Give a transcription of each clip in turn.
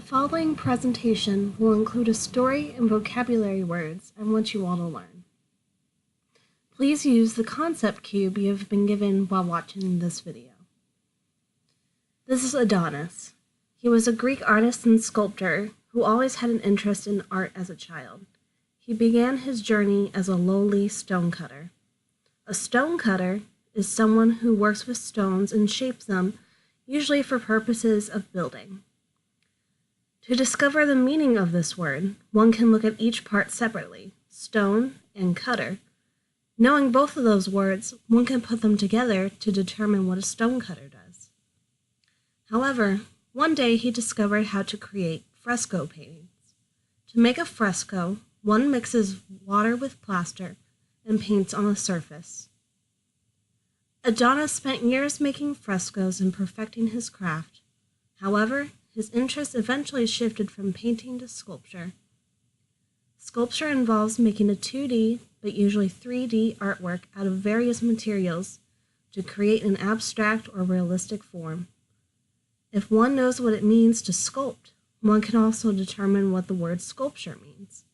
The following presentation will include a story and vocabulary words I want you all to learn. Please use the concept cube you have been given while watching this video. This is Adonis. He was a Greek artist and sculptor who always had an interest in art as a child. He began his journey as a lowly stonecutter. A stonecutter is someone who works with stones and shapes them, usually for purposes of building. To discover the meaning of this word, one can look at each part separately, stone and cutter. Knowing both of those words, one can put them together to determine what a stonecutter does. However, one day he discovered how to create fresco paintings. To make a fresco, one mixes water with plaster and paints on the surface. Adonis spent years making frescoes and perfecting his craft. However, his interest eventually shifted from painting to sculpture. Sculpture involves making a 2D, but usually 3D artwork out of various materials to create an abstract or realistic form. If one knows what it means to sculpt, one can also determine what the word sculpture means.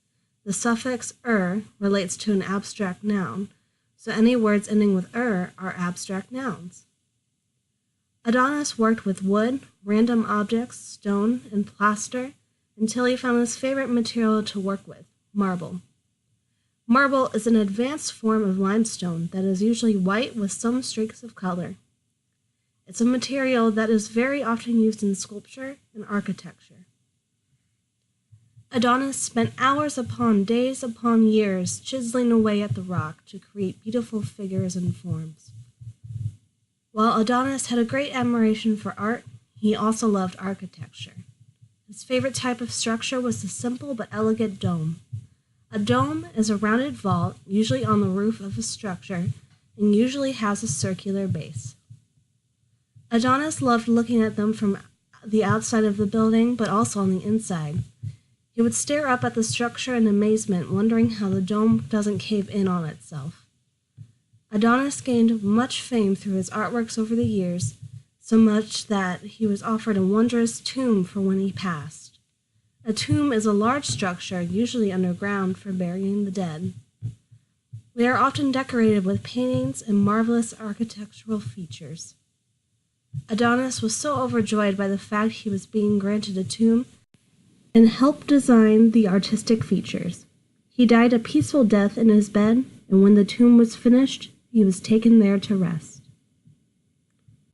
The suffix "er" relates to an abstract noun, so any words ending with "er" are abstract nouns. Adonis worked with wood, random objects, stone, and plaster until he found his favorite material to work with, marble. Marble is an advanced form of limestone that is usually white with some streaks of color. It's a material that is very often used in sculpture and architecture. Adonis spent hours upon days upon years chiseling away at the rock to create beautiful figures and forms. While Adonis had a great admiration for art, he also loved architecture. His favorite type of structure was the simple but elegant dome. A dome is a rounded vault, usually on the roof of a structure, and usually has a circular base. Adonis loved looking at them from the outside of the building, but also on the inside. He would stare up at the structure in amazement, wondering how the dome doesn't cave in on itself. Adonis gained much fame through his artworks over the years, so much that he was offered a wondrous tomb for when he passed. A tomb is a large structure, usually underground, for burying the dead. They are often decorated with paintings and marvelous architectural features. Adonis was so overjoyed by the fact he was being granted a tomb and helped design the artistic features. He died a peaceful death in his bed, and when the tomb was finished, he was taken there to rest.